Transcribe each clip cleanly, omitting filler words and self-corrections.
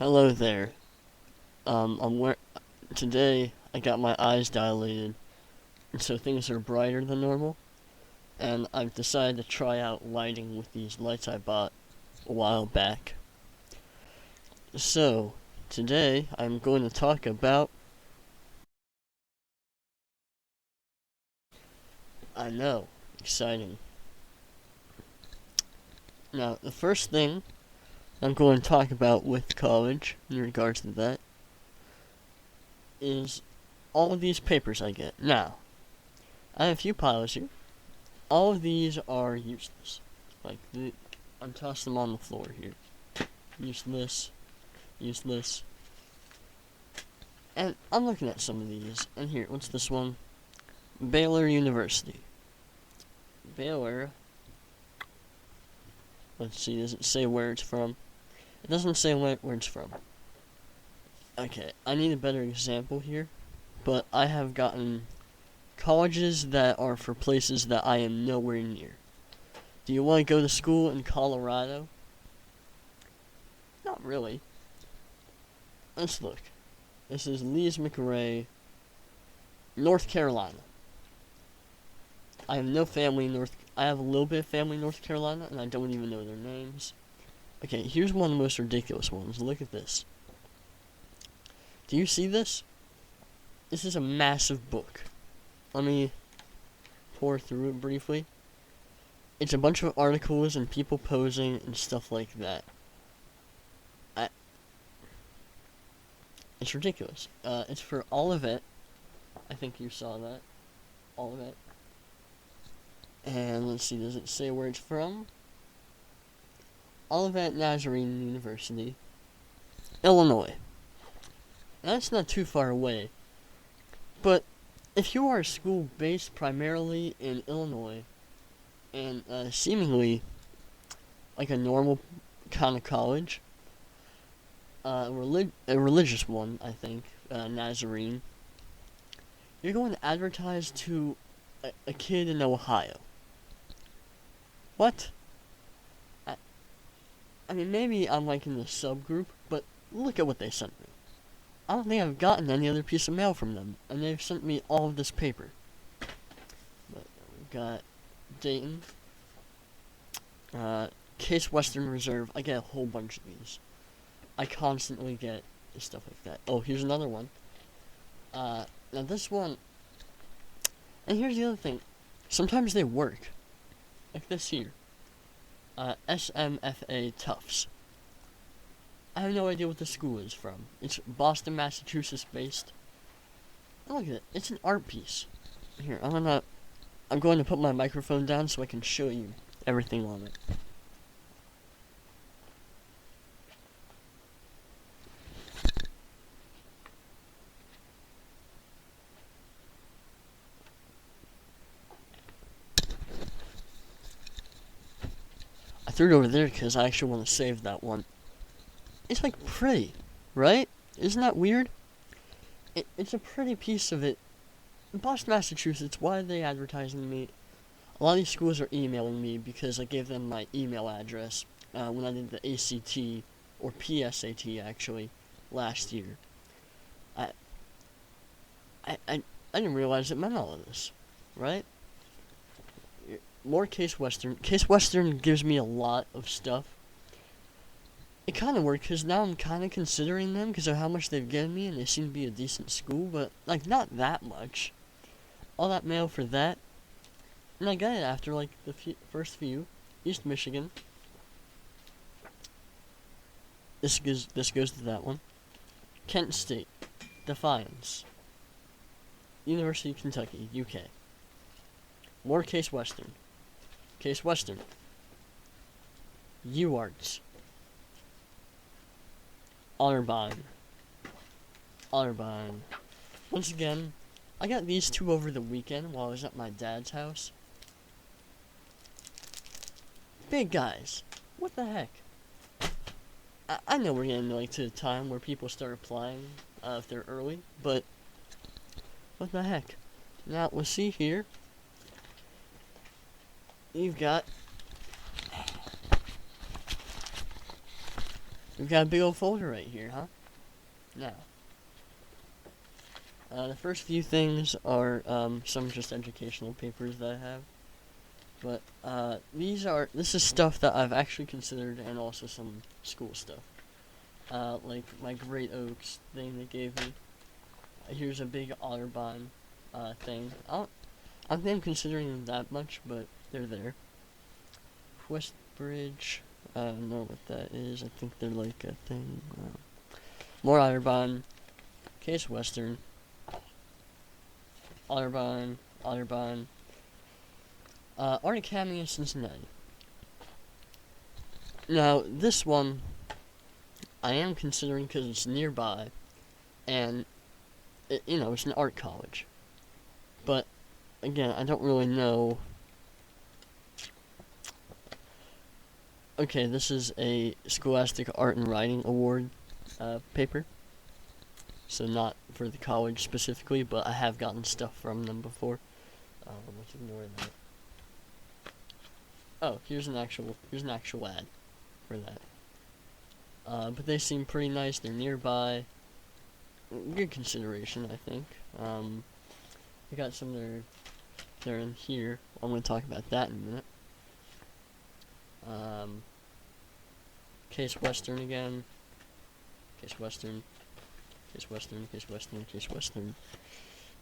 Hello there. Today I got my eyes dilated, and so things are brighter than normal. And I've decided to try out lighting with these lights I bought a while back. So today I'm going to talk about. I know, exciting. Now the first thing I'm going to talk about with college in regards to that is all of these papers I get. Now I have a few piles here. All of these are useless. I'm tossing them on the floor here. Useless, useless. And I'm looking at some of these. And here, what's this one? Baylor University. Baylor. Let's see, does it say where it's from? It doesn't say where it's from. Okay, I need a better example here. But I have gotten colleges that are for places that I am nowhere near. Do you want to go to school in Colorado? Not really. Let's look. This is Lees-McRae, North Carolina. I have no family in I have a little bit of family in North Carolina, and I don't even know their names. Okay, here's one of the most ridiculous ones. Look at this. Do you see this? This is a massive book. Let me pour through it briefly. It's a bunch of articles and people posing and stuff like that. It's ridiculous. It's for Olivet. I think you saw that. Olivet. And let's see, does it say where it's from? Olivet Nazarene University, Illinois. Now, that's not too far away. But if you are a school based primarily in Illinois, and seemingly like a normal kind of college, a religious one, I think, Nazarene, you're going to advertise to a kid in Ohio. What? I mean, maybe I'm like in the subgroup, but look at what they sent me. I don't think I've gotten any other piece of mail from them, and they've sent me all of this paper. But we've got Dayton, Case Western Reserve. I get a whole bunch of these. I constantly get stuff like that. Oh, here's another one. Now this one, and here's the other thing. Sometimes they work. Like this here. SMFA Tufts. I have no idea what the school is from. It's Boston, Massachusetts based. And look at it. It's an art piece. Here, I'm going to put my microphone down so I can show you everything on it. I threw it over there because I actually want to save that one. It's like pretty, right? Isn't that weird? It's a pretty piece of it. Boston, Massachusetts, why are they advertising me? A lot of these schools are emailing me because I gave them my email address when I did the ACT, or PSAT actually, last year. I didn't realize it meant all of this, right? More Case Western. Case Western gives me a lot of stuff. It kind of worked because now I'm kind of considering them because of how much they've given me, and they seem to be a decent school, but like not that much. All that mail for that, and I got it after like the first few. East Michigan. This goes to that one. Kent State, Defiance, University of Kentucky, UK. More Case Western. Case Western. UArts. Otterbein. Otterbein. Once again, I got these two over the weekend while I was at my dad's house. Big guys. What the heck? I know we're getting like to the time where people start applying if they're early, but what the heck? Now, let's see here. You've got we've got a big old folder right here, huh? Now, the first few things are some just educational papers that I have. But this is stuff that I've actually considered, and also some school stuff. Like my Great Oaks thing they gave me. Here's a big Otterbein thing. I don't think I'm considering them that much, but they're there. Westbridge, I don't know what that is. I think they're like a thing. More Otterbein. Case Western. Otterbein. Art Academy in Cincinnati. Now, this one I am considering because it's nearby, and it's an art college. But again, I don't really know. Okay, this is a Scholastic Art and Writing Award paper. So not for the college specifically, but I have gotten stuff from them before. Let's ignore that. Oh, here's an actual ad for that. But they seem pretty nice. They're nearby. Good consideration, I think. I got some they're in here. I'm going to talk about that in a minute. Case Western again. Case Western.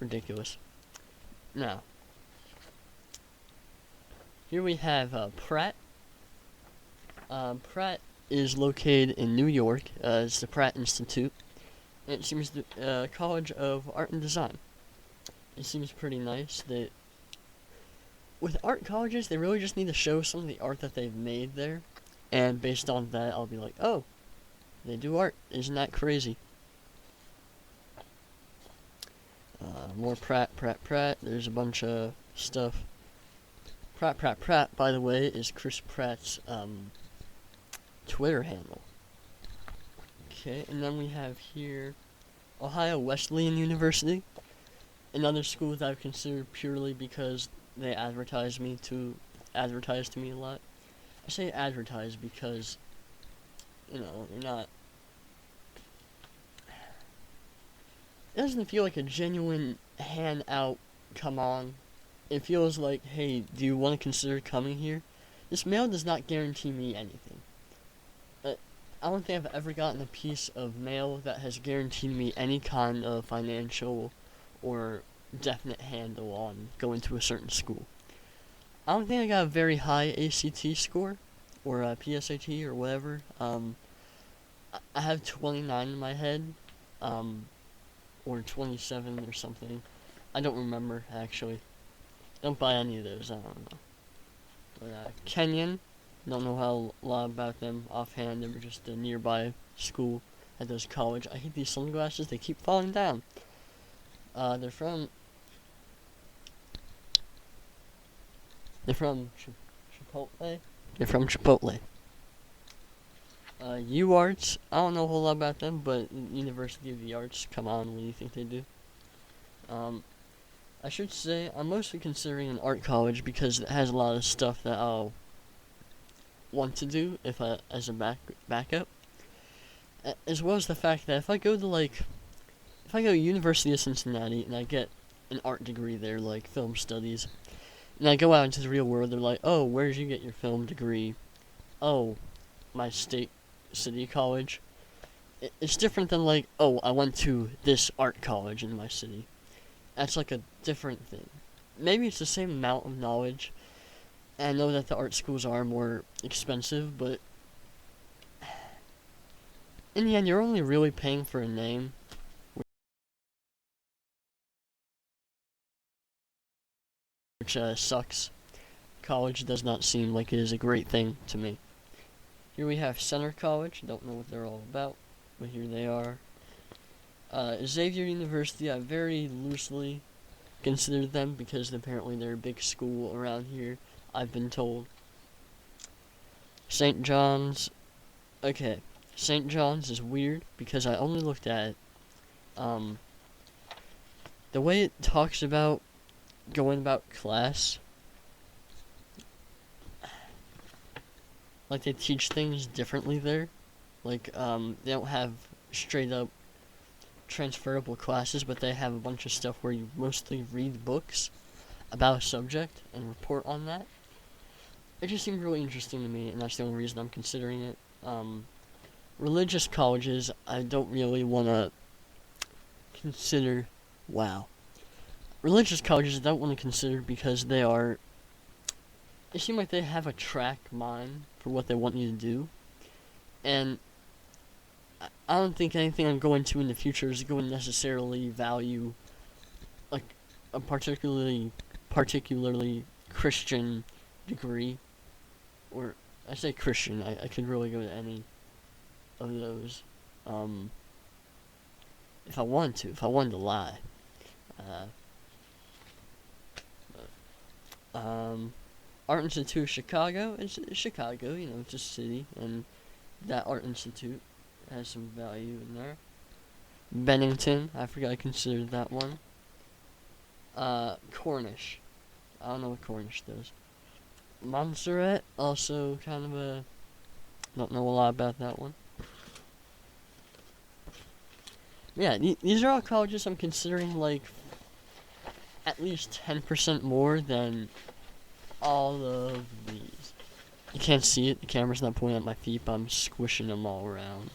Ridiculous. Now, here we have Pratt. Pratt is located in New York. It's the Pratt Institute. And it seems the College of Art and Design. It seems pretty nice. With art colleges, they really just need to show some of the art that they've made there. And based on that, I'll be like, oh, they do art. Isn't that crazy? More Pratt. There's a bunch of stuff. Pratt, by the way, is Chris Pratt's Twitter handle. Okay, and then we have here Ohio Wesleyan University, another school that I've considered purely because they advertise to me a lot. I say advertise because, you're not. It doesn't feel like a genuine hand out, come on. It feels like, hey, do you want to consider coming here? This mail does not guarantee me anything. I don't think I've ever gotten a piece of mail that has guaranteed me any kind of financial or definite handle on going to a certain school. I don't think I got a very high ACT score, or a PSAT, or whatever. I have 29 in my head, or 27 or something. I don't remember, actually. Don't buy any of those, I don't know. But, Kenyon, don't know a lot about them offhand. They were just a nearby school that does college. I hate these sunglasses, they keep falling down. They're from Chipotle? They're from Chipotle. UArts, I don't know a whole lot about them, but University of the Arts, come on, what do you think they do? I should say, I'm mostly considering an art college because it has a lot of stuff that I'll want to do as a backup. As well as the fact that if I go to University of Cincinnati and I get an art degree there, like film studies, and I go out into the real world, they're like, oh, where did you get your film degree? Oh, my city college. It's different than like, oh, I went to this art college in my city. That's like a different thing. Maybe it's the same amount of knowledge. And I know that the art schools are more expensive, but in the end, you're only really paying for a name. Which sucks. College does not seem like it is a great thing to me. Here we have Center College. Don't know what they're all about, but here they are. Xavier University, I very loosely consider them because apparently they're a big school around here, I've been told. St. John's. Okay, St. John's is weird because I only looked at it. The way it talks about going about class, like they teach things differently there. Like, they don't have straight up transferable classes, but they have a bunch of stuff where you mostly read books about a subject and report on that. It just seemed really interesting to me, and that's the only reason I'm considering it. Religious colleges, I don't really want to consider. Wow. Religious colleges, I don't want to consider because they are. It seems like they have a track mind for what they want you to do, and I don't think anything I'm going to in the future is going to necessarily value like a particularly Christian degree, or I say Christian. I could really go to any of those, if I wanted to. If I wanted to lie, Art Institute of Chicago. It's Chicago, it's a city, and that Art Institute has some value in there. Bennington, I forgot I considered that one. Cornish. I don't know what Cornish does. Montserrat, also kind of a. Don't know a lot about that one. Yeah, these are all colleges I'm considering, like, at least 10% more than all of these. You can't see it, the camera's not pointing at my feet, but I'm squishing them all around.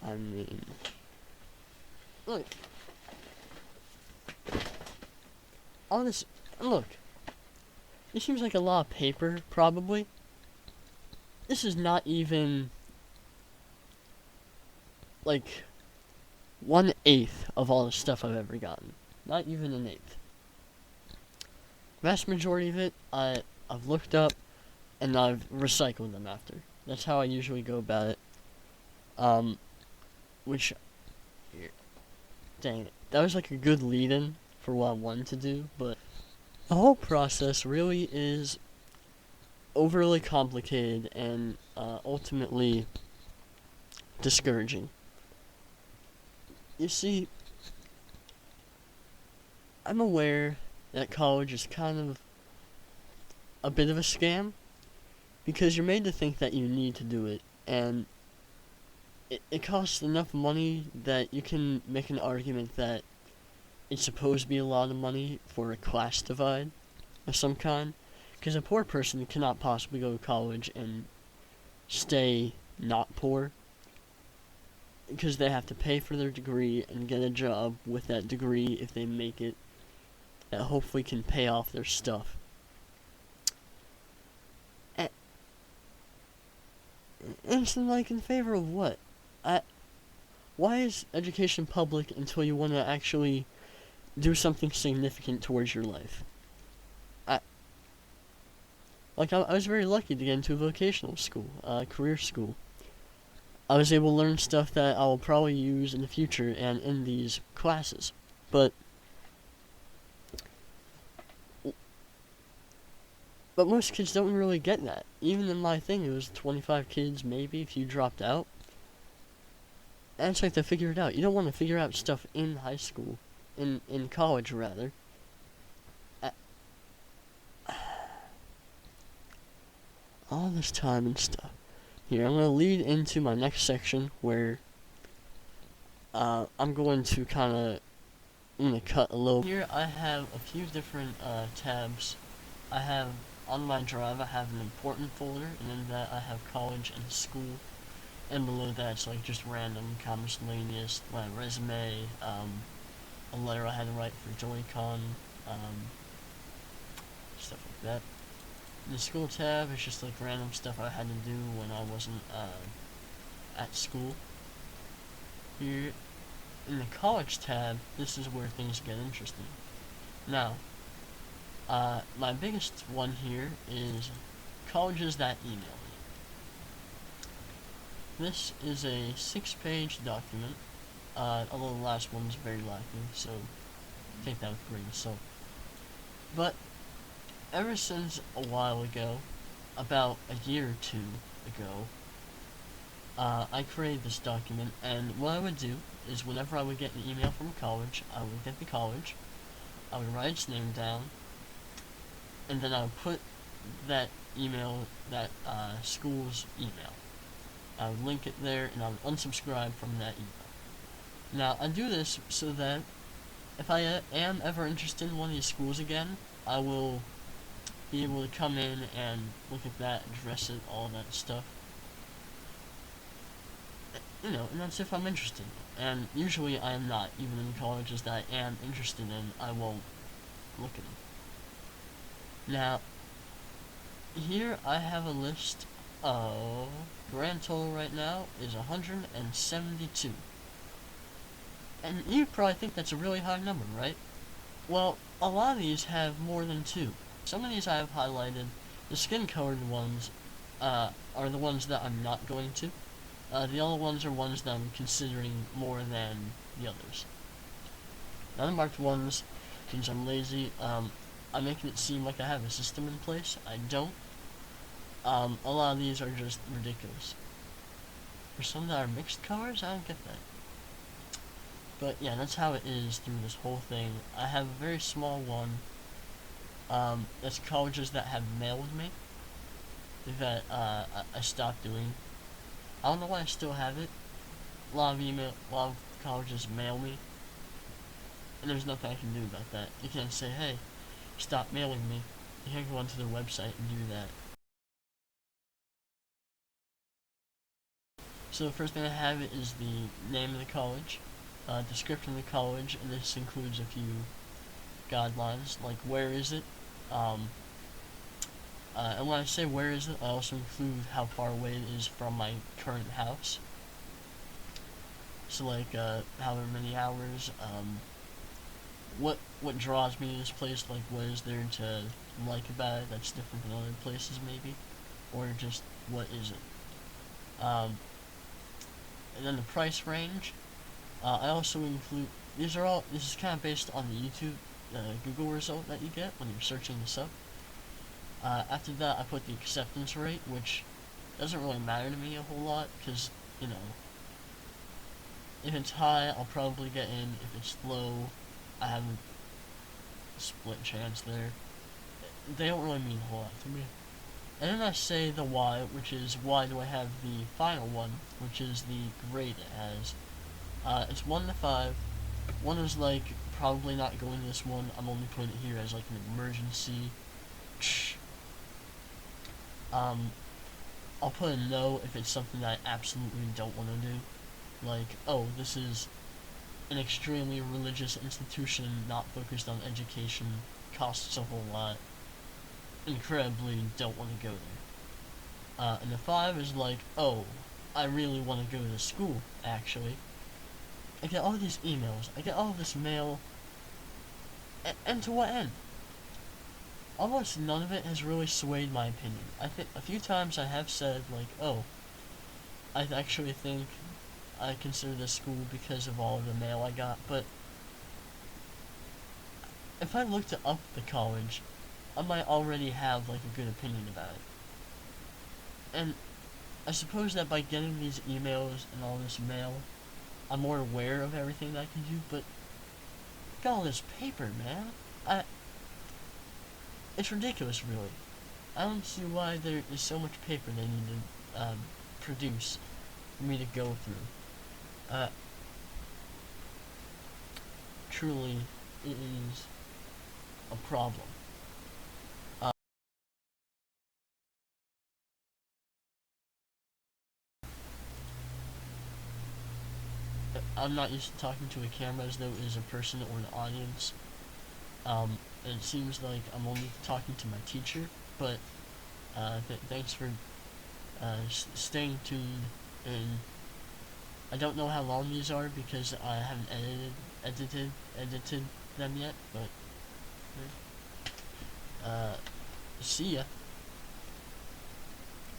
I mean, look. All this, look. This seems like a lot of paper, probably. This is not even, like, 1/8 of all the stuff I've ever gotten. Not even an eighth. Vast majority of it, I've looked up, and I've recycled them after. That's how I usually go about it. Which, dang it, that was like a good lead-in for what I wanted to do, but the whole process really is overly complicated and ultimately discouraging. You see, I'm aware that college is kind of a bit of a scam because you're made to think that you need to do it, and it costs enough money that you can make an argument that it's supposed to be a lot of money for a class divide of some kind, because a poor person cannot possibly go to college and stay not poor, because they have to pay for their degree and get a job with that degree if they make it, that hopefully can pay off their stuff. And it's like in favor of what? Why is education public until you want to actually do something significant towards your life? I was very lucky to get into a vocational school, career school. I was able to learn stuff that I will probably use in the future and in these classes. But most kids don't really get that. Even in my thing, it was 25 kids, maybe, if you dropped out. And it's like to figure it out. You don't want to figure out stuff in high school. In college, rather. All this time and stuff. Here, I'm going to lead into my next section where I'm going to cut a little. Here I have a few different tabs. I have, on my drive, I have an important folder, and in that I have college and school. And below that, it's like just random, miscellaneous, my resume, a letter I had to write for Joy-Con, stuff like that. In the school tab, it's just like random stuff I had to do when I wasn't at school. Here, in the college tab, this is where things get interesting. Now, my biggest one here is colleges that email me. This is a 6-page document, although the last one is very lacking, so take that with a grain of salt. But ever since a while ago, about a year or two ago, I created this document, and what I would do is whenever I would get an email from a college, I would get the college, I would write its name down, and then I would put that email, that school's email. I would link it there, and I would unsubscribe from that email. Now, I do this so that if I am ever interested in one of these schools again, I will be able to come in and look at that, address it, all that stuff. You know, and that's if I'm interested. And usually I am not, even in colleges that I am interested in, I won't look at them. Now, here I have a list of, grand total right now is 172. And you probably think that's a really high number, right? Well, a lot of these have more than 2. Some of these I have highlighted. The skin-colored ones are the ones that I'm not going to. The other ones are ones that I'm considering more than the others. The unmarked ones, since I'm lazy, I'm making it seem like I have a system in place. I don't. A lot of these are just ridiculous. For some that are mixed colors, I don't get that. But yeah, that's how it is through this whole thing. I have a very small one. That's colleges that have mailed me. That I stopped doing. I don't know why I still have it. A lot of colleges mail me, and there's nothing I can do about that. You can't say, hey, stop mailing me. You can't go onto their website and do that. So the first thing I have is the name of the college, description of the college, and this includes a few guidelines, like where is it, and when I say where is it, I also include how far away it is from my current house. So like, however many hours, what draws me to this place, like what is there to like about it that's different than other places maybe, or just what is it. And then the price range, I also include, this is kind of based on the YouTube, Google result that you get when you're searching this up. After that, I put the acceptance rate, which doesn't really matter to me a whole lot, because, you know, if it's high, I'll probably get in. If it's low, I have a split chance there. They don't really mean a whole lot to me. And then I say the why, which is why do I have the final one, which is the grade it has. It's 1 to 5. 1 is like, probably not going to this one. I'm only putting it here as like an emergency. I'll put a no if it's something that I absolutely don't want to do. Like, oh, this is an extremely religious institution, not focused on education, costs a whole lot, incredibly don't want to go there. And the 5 is like, oh, I really want to go to school, actually. I get all these emails, I get all this mail, and to what end? Almost none of it has really swayed my opinion. I think a few times I have said, like, oh, I actually think I consider this school because of all of the mail I got, but if I looked up the college, I might already have, like, a good opinion about it. And I suppose that by getting these emails and all this mail, I'm more aware of everything that I can do, but look at all this paper, man. It's ridiculous, really. I don't see why there is so much paper they need to produce for me to go through. Truly, it is a problem. I'm not used to talking to a camera as though it is a person or an audience. It seems like I'm only talking to my teacher, but thanks for staying tuned. And I don't know how long these are because I haven't edited them yet, but see ya.